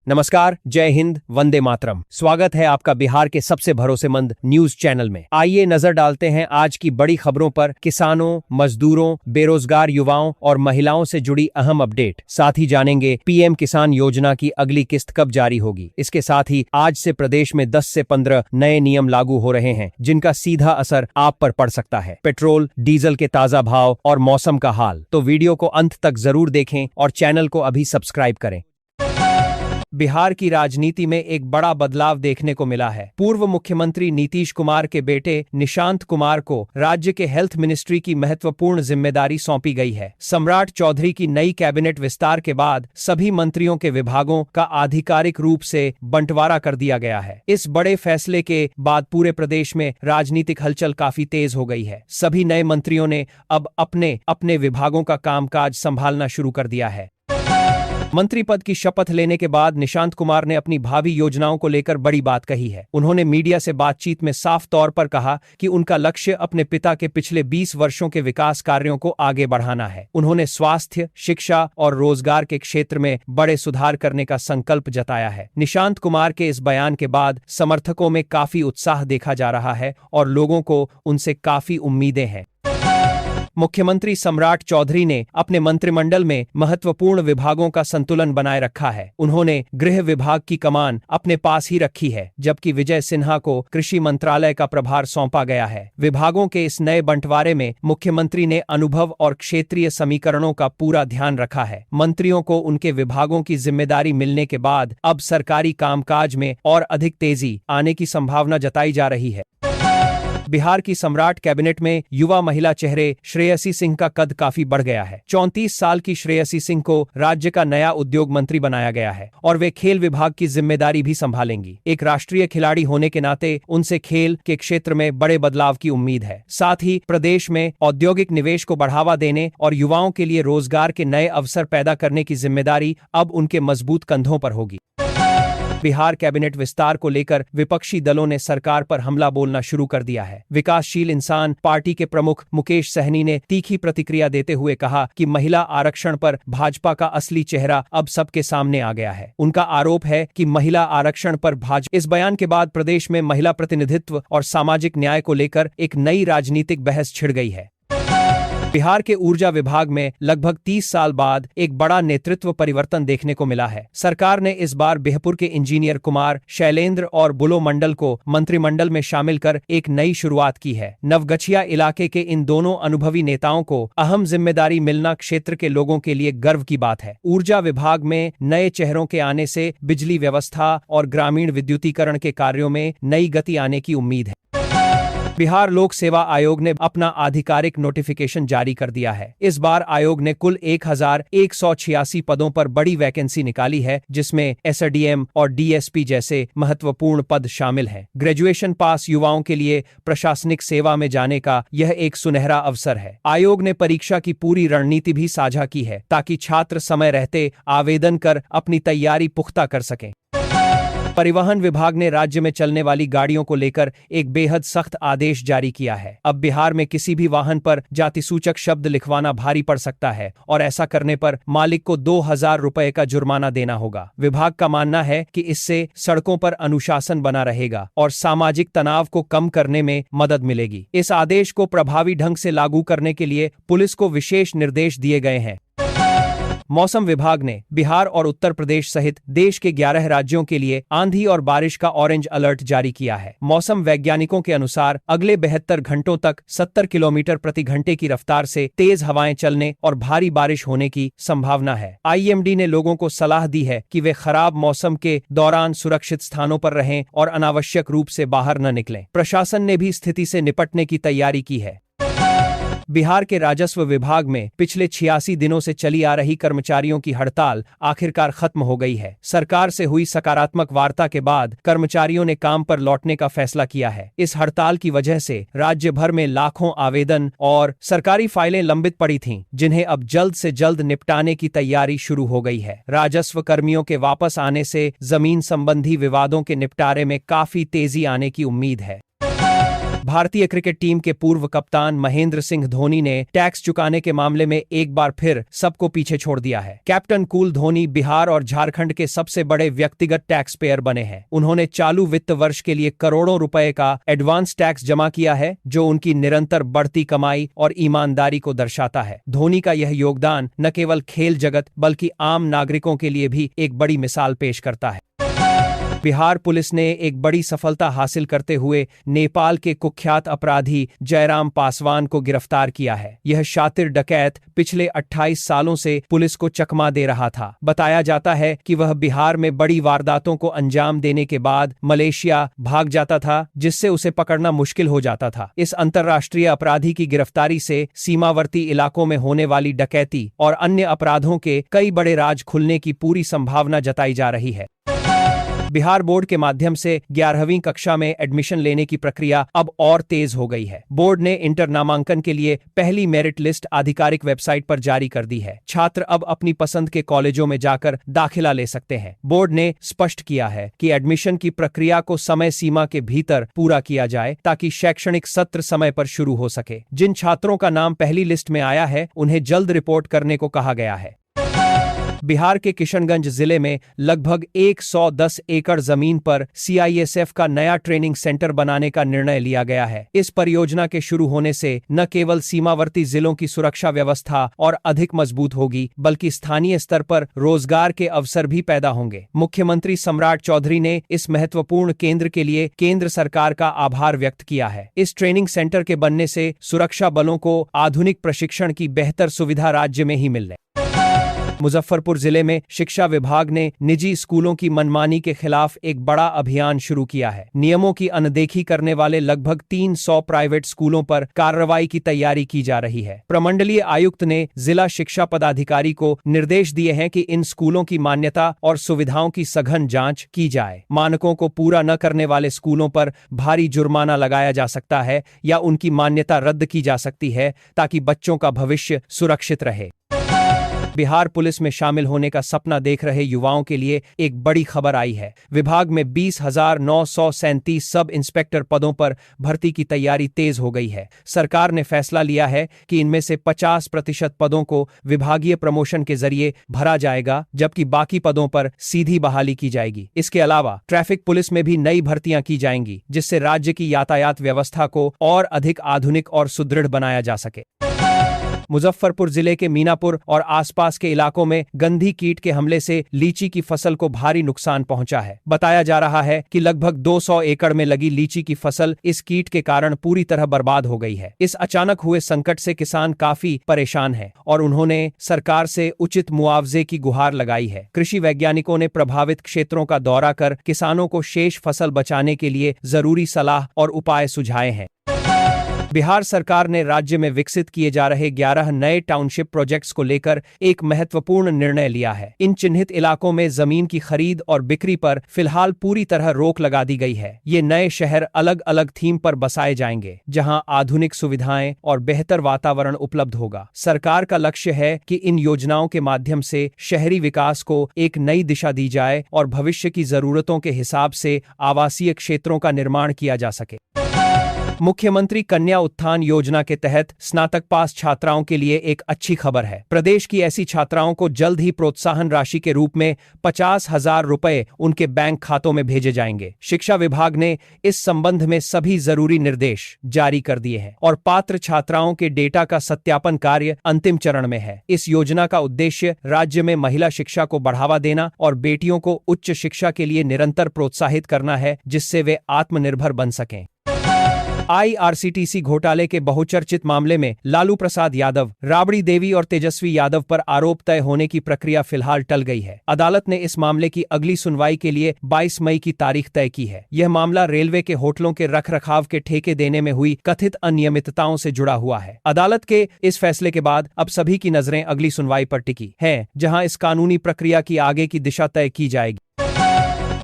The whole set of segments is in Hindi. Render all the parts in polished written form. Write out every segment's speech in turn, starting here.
नमस्कार, जय हिंद, वंदे मातरम। स्वागत है आपका बिहार के सबसे भरोसेमंद न्यूज चैनल में। आइए नजर डालते हैं आज की बड़ी खबरों पर। किसानों, मजदूरों, बेरोजगार युवाओं और महिलाओं से जुड़ी अहम अपडेट। साथ ही जानेंगे पीएम किसान योजना की अगली किस्त कब जारी होगी। इसके साथ ही आज से प्रदेश में 10 से 15 नए नियम लागू हो रहे हैं, जिनका सीधा असर आप पर पड़ सकता है। पेट्रोल, डीजल के ताजा भाव और मौसम का हाल। तो वीडियो को अंत तक जरूर देखें और चैनल को अभी सब्सक्राइब करें। बिहार की राजनीति में एक बड़ा बदलाव देखने को मिला है। पूर्व मुख्यमंत्री नीतीश कुमार के बेटे निशांत कुमार को राज्य के हेल्थ मिनिस्ट्री की महत्वपूर्ण जिम्मेदारी सौंपी गई है। सम्राट चौधरी की नई कैबिनेट विस्तार के बाद सभी मंत्रियों के विभागों का आधिकारिक रूप से बंटवारा कर दिया गया है। इस बड़े फैसले के बाद पूरे प्रदेश में राजनीतिक हलचल काफी तेज हो गई है। सभी नए मंत्रियों ने अब अपने अपने विभागों का कामकाज संभालना शुरू कर दिया है। मंत्री पद की शपथ लेने के बाद निशांत कुमार ने अपनी भावी योजनाओं को लेकर बड़ी बात कही है। उन्होंने मीडिया से बातचीत में साफ तौर पर कहा कि उनका लक्ष्य अपने पिता के पिछले 20 वर्षों के विकास कार्यों को आगे बढ़ाना है। उन्होंने स्वास्थ्य, शिक्षा और रोजगार के क्षेत्र में बड़े सुधार करने का संकल्प जताया है। निशांत कुमार के इस बयान के बाद समर्थकों में काफी उत्साह देखा जा रहा है और लोगों को उनसे काफी उम्मीदें हैं। मुख्यमंत्री सम्राट चौधरी ने अपने मंत्रिमंडल में महत्वपूर्ण विभागों का संतुलन बनाए रखा है। उन्होंने गृह विभाग की कमान अपने पास ही रखी है, जबकि विजय सिन्हा को कृषि मंत्रालय का प्रभार सौंपा गया है। विभागों के इस नए बंटवारे में मुख्यमंत्री ने अनुभव और क्षेत्रीय समीकरणों का पूरा ध्यान रखा है। मंत्रियों को उनके विभागों की जिम्मेदारी मिलने के बाद अब सरकारी कामकाज में और अधिक तेजी आने की संभावना जताई जा रही है। बिहार की सम्राट कैबिनेट में युवा महिला चेहरे श्रेयसी सिंह का कद काफी बढ़ गया है। 34 साल की श्रेयसी सिंह को राज्य का नया उद्योग मंत्री बनाया गया है और वे खेल विभाग की जिम्मेदारी भी संभालेंगी। एक राष्ट्रीय खिलाड़ी होने के नाते उनसे खेल के क्षेत्र में बड़े बदलाव की उम्मीद है। साथ ही प्रदेश में औद्योगिक निवेश को बढ़ावा देने और युवाओं के लिए रोजगार के नए अवसर पैदा करने की जिम्मेदारी अब उनके मजबूत कंधों पर होगी। बिहार कैबिनेट विस्तार को लेकर विपक्षी दलों ने सरकार पर हमला बोलना शुरू कर दिया है। विकासशील इंसान पार्टी के प्रमुख मुकेश सहनी ने तीखी प्रतिक्रिया देते हुए कहा कि महिला आरक्षण पर भाजपा का असली चेहरा अब सबके सामने आ गया है। उनका आरोप है कि महिला आरक्षण पर भाजपा। इस बयान के बाद प्रदेश में महिला प्रतिनिधित्व और सामाजिक न्याय को लेकर एक नई राजनीतिक बहस छिड़ गई है। बिहार के ऊर्जा विभाग में लगभग 30 साल बाद एक बड़ा नेतृत्व परिवर्तन देखने को मिला है। सरकार ने इस बार बिहपुर के इंजीनियर कुमार, शैलेंद्र और बुलो मंडल को मंत्रिमंडल में शामिल कर एक नई शुरुआत की है। नवगछिया इलाके के इन दोनों अनुभवी नेताओं को अहम जिम्मेदारी मिलना क्षेत्र के लोगों के लिए गर्व की बात है। ऊर्जा विभाग में नए चेहरों के आने से बिजली व्यवस्था और ग्रामीण विद्युतीकरण के कार्यों में नई गति आने की उम्मीद है। बिहार लोक सेवा आयोग ने अपना आधिकारिक नोटिफिकेशन जारी कर दिया है। इस बार आयोग ने कुल 1186 पदों पर बड़ी वैकेंसी निकाली है, जिसमें एसडीएम और डीएसपी जैसे महत्वपूर्ण पद शामिल हैं। ग्रेजुएशन पास युवाओं के लिए प्रशासनिक सेवा में जाने का यह एक सुनहरा अवसर है। आयोग ने परीक्षा की पूरी रणनीति भी साझा की है, ताकि छात्र समय रहते आवेदन कर अपनी तैयारी पुख्ता कर सकें। परिवहन विभाग ने राज्य में चलने वाली गाड़ियों को लेकर एक बेहद सख्त आदेश जारी किया है। अब बिहार में किसी भी वाहन पर जाति सूचक शब्द लिखवाना भारी पड़ सकता है और ऐसा करने पर मालिक को 2000 रुपए का जुर्माना देना होगा। विभाग का मानना है कि इससे सड़कों पर अनुशासन बना रहेगा और सामाजिक तनाव को कम करने में मदद मिलेगी। इस आदेश को प्रभावी ढंग से लागू करने के लिए पुलिस को विशेष निर्देश दिए गए हैं। मौसम विभाग ने बिहार और उत्तर प्रदेश सहित देश के 11 राज्यों के लिए आंधी और बारिश का ऑरेंज अलर्ट जारी किया है। मौसम वैज्ञानिकों के अनुसार अगले 72 घंटों तक 70 किलोमीटर प्रति घंटे की रफ्तार से तेज हवाएं चलने और भारी बारिश होने की संभावना है। आईएमडी ने लोगों को सलाह दी है कि वे खराब मौसम के दौरान सुरक्षित स्थानों पर रहें और अनावश्यक रूप से बाहर न निकलें। प्रशासन ने भी स्थिति से निपटने की तैयारी की है। बिहार के राजस्व विभाग में पिछले 86 दिनों से चली आ रही कर्मचारियों की हड़ताल आखिरकार खत्म हो गई है। सरकार से हुई सकारात्मक वार्ता के बाद कर्मचारियों ने काम पर लौटने का फैसला किया है। इस हड़ताल की वजह से राज्य भर में लाखों आवेदन और सरकारी फाइलें लंबित पड़ी थीं, जिन्हें अब जल्द से जल्द निपटाने की तैयारी शुरू हो गई है। राजस्व कर्मियों के वापस आने से जमीन संबंधी विवादों के निपटारे में काफी तेजी आने की उम्मीद है। भारतीय क्रिकेट टीम के पूर्व कप्तान महेंद्र सिंह धोनी ने टैक्स चुकाने के मामले में एक बार फिर सबको पीछे छोड़ दिया है। कैप्टन कूल धोनी बिहार और झारखंड के सबसे बड़े व्यक्तिगत टैक्स पेयर बने हैं। उन्होंने चालू वित्त वर्ष के लिए करोड़ों रुपए का एडवांस टैक्स जमा किया है, जो उनकी निरंतर बढ़ती कमाई और ईमानदारी को दर्शाता है। धोनी का यह योगदान न केवल खेल जगत बल्कि आम नागरिकों के लिए भी एक बड़ी मिसाल पेश करता है। बिहार पुलिस ने एक बड़ी सफलता हासिल करते हुए नेपाल के कुख्यात अपराधी जयराम पासवान को गिरफ्तार किया है। यह शातिर डकैत पिछले 28 सालों से पुलिस को चकमा दे रहा था। बताया जाता है कि वह बिहार में बड़ी वारदातों को अंजाम देने के बाद मलेशिया भाग जाता था, जिससे उसे पकड़ना मुश्किल हो जाता था। इस अंतर्राष्ट्रीय अपराधी की गिरफ्तारी से सीमावर्ती इलाकों में होने वाली डकैती और अन्य अपराधों के कई बड़े राज खुलने की पूरी संभावना जताई जा रही है। बिहार बोर्ड के माध्यम से 11वीं कक्षा में एडमिशन लेने की प्रक्रिया अब और तेज हो गई है। बोर्ड ने इंटर नामांकन के लिए पहली मेरिट लिस्ट आधिकारिक वेबसाइट पर जारी कर दी है। छात्र अब अपनी पसंद के कॉलेजों में जाकर दाखिला ले सकते हैं। बोर्ड ने स्पष्ट किया है कि एडमिशन की प्रक्रिया को समय सीमा के भीतर पूरा किया जाए, ताकि शैक्षणिक सत्र समय पर शुरू हो सके। जिन छात्रों का नाम पहली लिस्ट में आया है, उन्हें जल्द रिपोर्ट करने को कहा गया है। बिहार के किशनगंज जिले में लगभग 110 एकड़ जमीन पर सीआईएसएफ का नया ट्रेनिंग सेंटर बनाने का निर्णय लिया गया है। इस परियोजना के शुरू होने से न केवल सीमावर्ती जिलों की सुरक्षा व्यवस्था और अधिक मजबूत होगी, बल्कि स्थानीय स्तर पर रोजगार के अवसर भी पैदा होंगे। मुख्यमंत्री सम्राट चौधरी ने इस महत्वपूर्ण केंद्र के लिए केंद्र सरकार का आभार व्यक्त किया है। इस ट्रेनिंग सेंटर के बनने से सुरक्षा बलों को आधुनिक प्रशिक्षण की बेहतर सुविधा राज्य में ही मिलने। मुजफ्फरपुर जिले में शिक्षा विभाग ने निजी स्कूलों की मनमानी के खिलाफ एक बड़ा अभियान शुरू किया है। नियमों की अनदेखी करने वाले लगभग 300 प्राइवेट स्कूलों पर कार्रवाई की तैयारी की जा रही है। प्रमंडलीय आयुक्त ने जिला शिक्षा पदाधिकारी को निर्देश दिए हैं कि इन स्कूलों की मान्यता और सुविधाओं की सघन जांच की जाए। मानकों को पूरा न करने वाले स्कूलों पर भारी जुर्माना लगाया जा सकता है या उनकी मान्यता रद्द की जा सकती है, ताकि बच्चों का भविष्य सुरक्षित रहे। बिहार पुलिस में शामिल होने का सपना देख रहे युवाओं के लिए एक बड़ी खबर आई है। विभाग में 20,937 सब इंस्पेक्टर पदों पर भर्ती की तैयारी तेज हो गई है। सरकार ने फैसला लिया है कि इनमें से 50% पदों को विभागीय प्रमोशन के जरिए भरा जाएगा, जबकि बाकी पदों पर सीधी बहाली की जाएगी। इसके अलावा ट्रैफिक पुलिस में भी नई भर्तियां की जाएंगी, जिससे राज्य की यातायात व्यवस्था को और अधिक आधुनिक और सुदृढ़ बनाया जा सके। मुजफ्फरपुर जिले के मीनापुर और आसपास के इलाकों में गंधी कीट के हमले से लीची की फसल को भारी नुकसान पहुंचा है। बताया जा रहा है कि लगभग 200 एकड़ में लगी लीची की फसल इस कीट के कारण पूरी तरह बर्बाद हो गई है। इस अचानक हुए संकट से किसान काफी परेशान हैं और उन्होंने सरकार से उचित मुआवजे की गुहार लगाई है। कृषि वैज्ञानिकों ने प्रभावित क्षेत्रों का दौरा कर किसानों को शेष फसल बचाने के लिए जरूरी सलाह और उपाय सुझाए हैं। बिहार सरकार ने राज्य में विकसित किए जा रहे 11 नए टाउनशिप प्रोजेक्ट्स को लेकर एक महत्वपूर्ण निर्णय लिया है। इन चिन्हित इलाकों में जमीन की खरीद और बिक्री पर फिलहाल पूरी तरह रोक लगा दी गई है। ये नए शहर अलग अलग थीम पर बसाए जाएंगे, जहां आधुनिक सुविधाएं और बेहतर वातावरण उपलब्ध होगा। सरकार का लक्ष्य है कि इन योजनाओं के माध्यम से शहरी विकास को एक नई दिशा दी जाए और भविष्य की जरूरतों के हिसाब से आवासीय क्षेत्रों का निर्माण किया जा सके। मुख्यमंत्री कन्या उत्थान योजना के तहत स्नातक पास छात्राओं के लिए एक अच्छी खबर है। प्रदेश की ऐसी छात्राओं को जल्द ही प्रोत्साहन राशि के रूप में 50,000 रुपए उनके बैंक खातों में भेजे जाएंगे। शिक्षा विभाग ने इस संबंध में सभी जरूरी निर्देश जारी कर दिए हैं और पात्र छात्राओं के डेटा का सत्यापन कार्य अंतिम चरण में है। इस योजना का उद्देश्य राज्य में महिला शिक्षा को बढ़ावा देना और बेटियों को उच्च शिक्षा के लिए निरंतर प्रोत्साहित करना है, जिससे वे आत्मनिर्भर बन सकें। आईआरसीटीसी घोटाले के बहुचर्चित मामले में लालू प्रसाद यादव, राबड़ी देवी और तेजस्वी यादव पर आरोप तय होने की प्रक्रिया फिलहाल टल गई है। अदालत ने इस मामले की अगली सुनवाई के लिए 22 मई की तारीख तय की है। यह मामला रेलवे के होटलों के रखरखाव के ठेके देने में हुई कथित अनियमितताओं से जुड़ा हुआ है। अदालत के इस फैसले के बाद अब सभी की नजरें अगली सुनवाई पर टिकी हैं, जहां इस कानूनी प्रक्रिया की आगे की दिशा तय की जाएगी।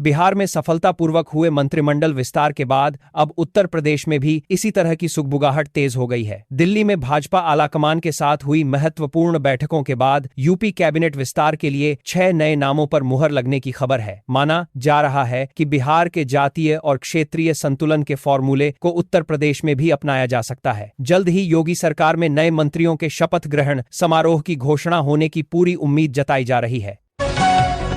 बिहार में सफलतापूर्वक हुए मंत्रिमंडल विस्तार के बाद अब उत्तर प्रदेश में भी इसी तरह की सुगबुगाहट तेज हो गई है। दिल्ली में भाजपा आलाकमान के साथ हुई महत्वपूर्ण बैठकों के बाद यूपी कैबिनेट विस्तार के लिए 6 नए नामों पर मुहर लगने की खबर है। माना जा रहा है कि बिहार के जातीय और क्षेत्रीय संतुलन के फॉर्मूले को उत्तर प्रदेश में भी अपनाया जा सकता है। जल्द ही योगी सरकार में नए मंत्रियों के शपथ ग्रहण समारोह की घोषणा होने की पूरी उम्मीद जताई जा रही है।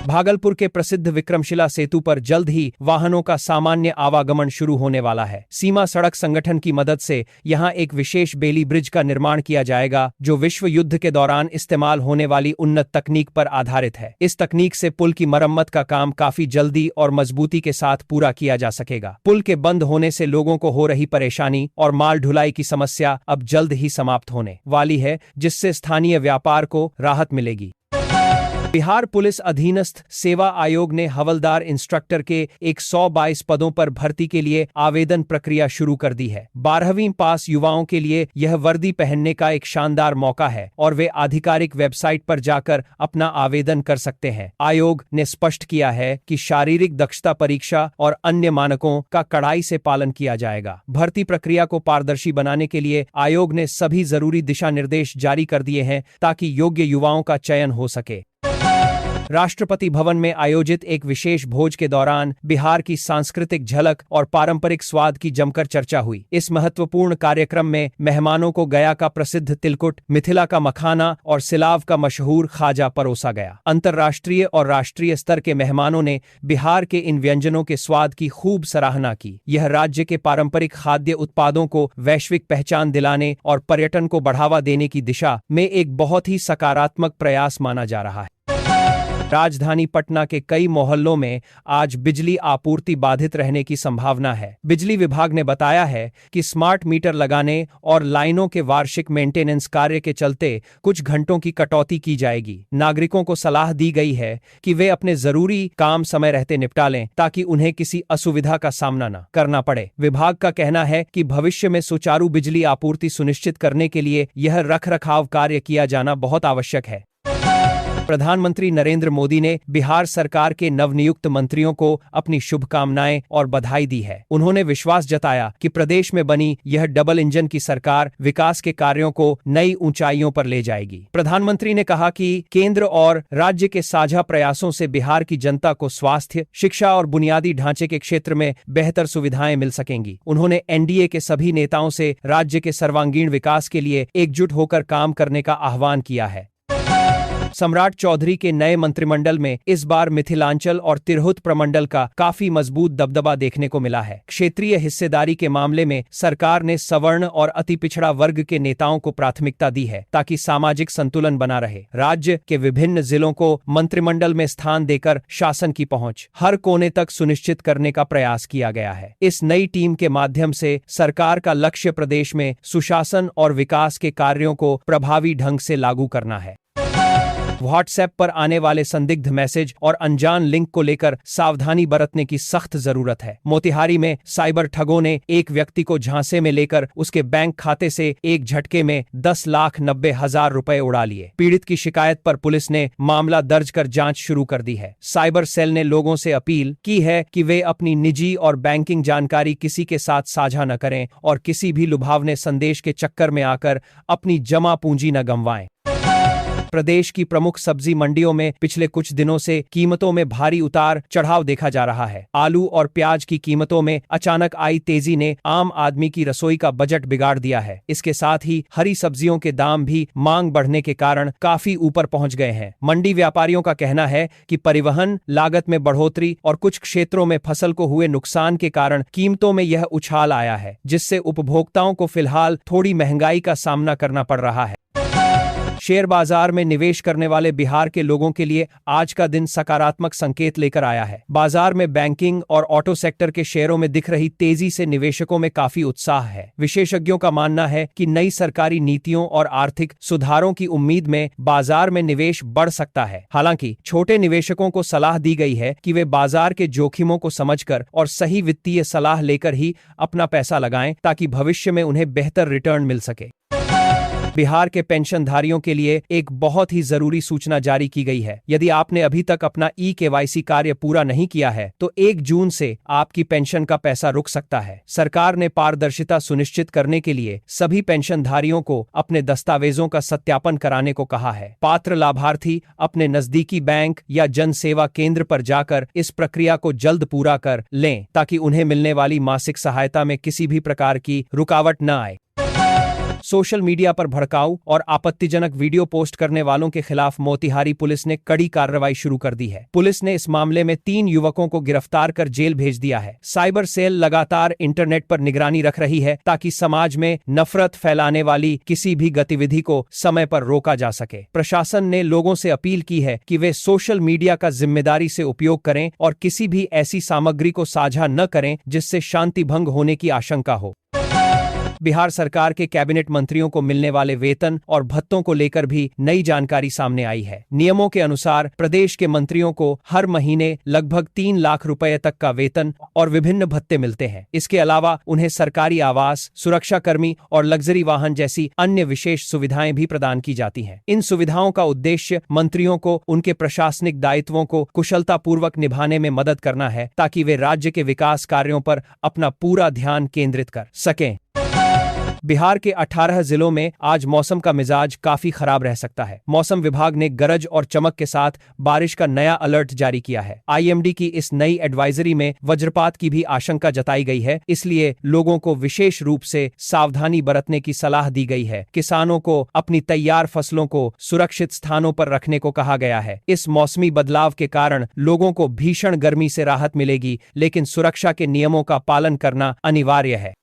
भागलपुर के प्रसिद्ध विक्रमशिला सेतु पर जल्द ही वाहनों का सामान्य आवागमन शुरू होने वाला है। सीमा सड़क संगठन की मदद से यहां एक विशेष बेली ब्रिज का निर्माण किया जाएगा, जो विश्व युद्ध के दौरान इस्तेमाल होने वाली उन्नत तकनीक पर आधारित है। इस तकनीक से पुल की मरम्मत का काम काफी जल्दी और मजबूती के साथ पूरा किया जा सकेगा। पुल के बंद होने से लोगों को हो रही परेशानी और माल ढुलाई की समस्या अब जल्द ही समाप्त होने वाली है, जिससे स्थानीय व्यापार को राहत मिलेगी। बिहार पुलिस अधीनस्थ सेवा आयोग ने हवलदार इंस्ट्रक्टर के 122 पदों पर भर्ती के लिए आवेदन प्रक्रिया शुरू कर दी है। 12वीं पास युवाओं के लिए यह वर्दी पहनने का एक शानदार मौका है और वे आधिकारिक वेबसाइट पर जाकर अपना आवेदन कर सकते हैं। आयोग ने स्पष्ट किया है कि शारीरिक दक्षता परीक्षा और अन्य मानकों का कड़ाई से पालन किया जाएगा। भर्ती प्रक्रिया को पारदर्शी बनाने के लिए आयोग ने सभी जरूरी दिशा निर्देश जारी कर दिए हैं ताकि योग्य युवाओं का चयन हो सके। राष्ट्रपति भवन में आयोजित एक विशेष भोज के दौरान बिहार की सांस्कृतिक झलक और पारंपरिक स्वाद की जमकर चर्चा हुई। इस महत्वपूर्ण कार्यक्रम में मेहमानों को गया का प्रसिद्ध तिलकुट, मिथिला का मखाना और सिलाव का मशहूर खाजा परोसा गया। अंतर्राष्ट्रीय और राष्ट्रीय स्तर के मेहमानों ने बिहार के इन व्यंजनों के स्वाद की खूब सराहना की। यह राज्य के पारंपरिक खाद्य उत्पादों को वैश्विक पहचान दिलाने और पर्यटन को बढ़ावा देने की दिशा में एक बहुत ही सकारात्मक प्रयास माना जा रहा है। राजधानी पटना के कई मोहल्लों में आज बिजली आपूर्ति बाधित रहने की संभावना है। बिजली विभाग ने बताया है कि स्मार्ट मीटर लगाने और लाइनों के वार्षिक मेंटेनेंस कार्य के चलते कुछ घंटों की कटौती की जाएगी। नागरिकों को सलाह दी गई है कि वे अपने जरूरी काम समय रहते निपटा लें ताकि उन्हें किसी असुविधा का सामना न करना पड़े। विभाग का कहना है कि भविष्य में सुचारू बिजली आपूर्ति सुनिश्चित करने के लिए यह रखरखाव कार्य किया जाना बहुत आवश्यक है। प्रधानमंत्री नरेंद्र मोदी ने बिहार सरकार के नवनियुक्त मंत्रियों को अपनी शुभकामनाएं और बधाई दी है। उन्होंने विश्वास जताया कि प्रदेश में बनी यह डबल इंजन की सरकार विकास के कार्यों को नई ऊंचाइयों पर ले जाएगी। प्रधानमंत्री ने कहा कि केंद्र और राज्य के साझा प्रयासों से बिहार की जनता को स्वास्थ्य, शिक्षा और बुनियादी ढांचे के क्षेत्र में बेहतर सुविधाएं मिल सकेंगी। उन्होंने एनडीए के सभी नेताओं से राज्य के सर्वांगीण विकास के लिए एकजुट होकर काम करने का आह्वान किया है। सम्राट चौधरी के नए मंत्रिमंडल में इस बार मिथिलांचल और तिरहुत प्रमंडल का काफी मजबूत दबदबा देखने को मिला है। क्षेत्रीय हिस्सेदारी के मामले में सरकार ने सवर्ण और अति पिछड़ा वर्ग के नेताओं को प्राथमिकता दी है ताकि सामाजिक संतुलन बना रहे। राज्य के विभिन्न जिलों को मंत्रिमंडल में स्थान देकर शासन की पहुंच हर कोने तक सुनिश्चित करने का प्रयास किया गया है। इस नई टीम के माध्यम से सरकार का लक्ष्य प्रदेश में सुशासन और विकास के कार्यों को प्रभावी ढंग से लागू करना है। व्हाट्सएप पर आने वाले संदिग्ध मैसेज और अनजान लिंक को लेकर सावधानी बरतने की सख्त जरूरत है। मोतिहारी में साइबर ठगों ने एक व्यक्ति को झांसे में लेकर उसके बैंक खाते से एक झटके में 10,90,000 रुपए उड़ा लिए। पीड़ित की शिकायत पर पुलिस ने मामला दर्ज कर जांच शुरू कर दी है। साइबर सेल ने लोगों से अपील की है कि वे अपनी निजी और बैंकिंग जानकारी किसी के साथ साझा न करें और किसी भी लुभावने संदेश के चक्कर में आकर अपनी जमा पूंजी न गंवाएं। प्रदेश की प्रमुख सब्जी मंडियों में पिछले कुछ दिनों से कीमतों में भारी उतार चढ़ाव देखा जा रहा है। आलू और प्याज की कीमतों में अचानक आई तेजी ने आम आदमी की रसोई का बजट बिगाड़ दिया है। इसके साथ ही हरी सब्जियों के दाम भी मांग बढ़ने के कारण काफी ऊपर पहुंच गए हैं। मंडी व्यापारियों का कहना है कि परिवहन लागत में बढ़ोतरी और कुछ क्षेत्रों में फसल को हुए नुकसान के कारण कीमतों में यह उछाल आया है, जिससे उपभोक्ताओं को फिलहाल थोड़ी महंगाई का सामना करना पड़ रहा है। शेयर बाजार में निवेश करने वाले बिहार के लोगों के लिए आज का दिन सकारात्मक संकेत लेकर आया है। बाजार में बैंकिंग और ऑटो सेक्टर के शेयरों में दिख रही तेजी से निवेशकों में काफी उत्साह है। विशेषज्ञों का मानना है कि नई सरकारी नीतियों और आर्थिक सुधारों की उम्मीद में बाजार में निवेश बढ़ सकता है। हालांकि छोटे निवेशकों को सलाह दी गई है कि वे बाजार के जोखिमों को समझकर और सही वित्तीय सलाह लेकर ही अपना पैसा लगाएं ताकि भविष्य में उन्हें बेहतर रिटर्न मिल सके। बिहार के पेंशनधारियों के लिए एक बहुत ही जरूरी सूचना जारी की गई है। यदि आपने अभी तक अपना ई-केवाईसी कार्य पूरा नहीं किया है तो 1 जून से आपकी पेंशन का पैसा रुक सकता है। सरकार ने पारदर्शिता सुनिश्चित करने के लिए सभी पेंशनधारियों को अपने दस्तावेजों का सत्यापन कराने को कहा है। पात्र लाभार्थी अपने नजदीकी बैंक या जन सेवा केंद्र पर जाकर इस प्रक्रिया को जल्द पूरा कर लें ताकि उन्हें मिलने वाली मासिक सहायता में किसी भी प्रकार की रुकावट न आए। सोशल मीडिया पर भड़काऊ और आपत्तिजनक वीडियो पोस्ट करने वालों के खिलाफ मोतिहारी पुलिस ने कड़ी कार्रवाई शुरू कर दी है। पुलिस ने इस मामले में 3 युवकों को गिरफ्तार कर जेल भेज दिया है। साइबर सेल लगातार इंटरनेट पर निगरानी रख रही है ताकि समाज में नफरत फैलाने वाली किसी भी गतिविधि को समय पर रोका जा सके। प्रशासन ने लोगों से अपील की है कि वे सोशल मीडिया का जिम्मेदारी से उपयोग करें और किसी भी ऐसी सामग्री को साझा न करें जिससे शांति भंग होने की आशंका हो। बिहार सरकार के कैबिनेट मंत्रियों को मिलने वाले वेतन और भत्तों को लेकर भी नई जानकारी सामने आई है। नियमों के अनुसार प्रदेश के मंत्रियों को हर महीने लगभग 3 लाख रुपए तक का वेतन और विभिन्न भत्ते मिलते हैं। इसके अलावा उन्हें सरकारी आवास, सुरक्षाकर्मी और लग्जरी वाहन जैसी अन्य विशेष सुविधाएं भी प्रदान की जाती हैं। इन सुविधाओं का उद्देश्य मंत्रियों को उनके प्रशासनिक दायित्वों को कुशलतापूर्वक निभाने में मदद करना है ताकि वे राज्य के विकास कार्यों पर अपना पूरा ध्यान केंद्रित कर सकें। बिहार के 18 जिलों में आज मौसम का मिजाज काफी खराब रह सकता है। मौसम विभाग ने गरज और चमक के साथ बारिश का नया अलर्ट जारी किया है। आईएमडी की इस नई एडवाइजरी में वज्रपात की भी आशंका जताई गई है, इसलिए लोगों को विशेष रूप से सावधानी बरतने की सलाह दी गई है। किसानों को अपनी तैयार फसलों को सुरक्षित स्थानों पर रखने को कहा गया है। इस मौसमी बदलाव के कारण लोगों को भीषण गर्मी से राहत मिलेगी, लेकिन सुरक्षा के नियमों का पालन करना अनिवार्य है।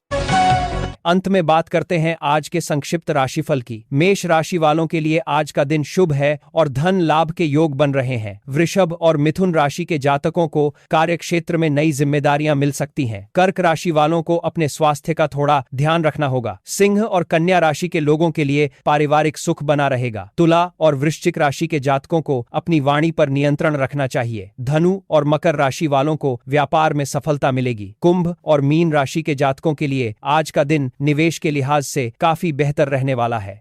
अंत में बात करते हैं आज के संक्षिप्त राशिफल की। मेष राशि वालों के लिए आज का दिन शुभ है और धन लाभ के योग बन रहे हैं। वृषभ और मिथुन राशि के जातकों को कार्य क्षेत्र में नई जिम्मेदारियां मिल सकती हैं। कर्क राशि वालों को अपने स्वास्थ्य का थोड़ा ध्यान रखना होगा। सिंह और कन्या राशि के लोगों के लिए पारिवारिक सुख बना रहेगा। तुला और वृश्चिक राशि के जातकों को अपनी वाणी पर नियंत्रण रखना चाहिए। धनु और मकर राशि वालों को व्यापार में सफलता मिलेगी। कुंभ और मीन राशि के जातकों के लिए आज का दिन निवेश के लिहाज से काफी बेहतर रहने वाला है।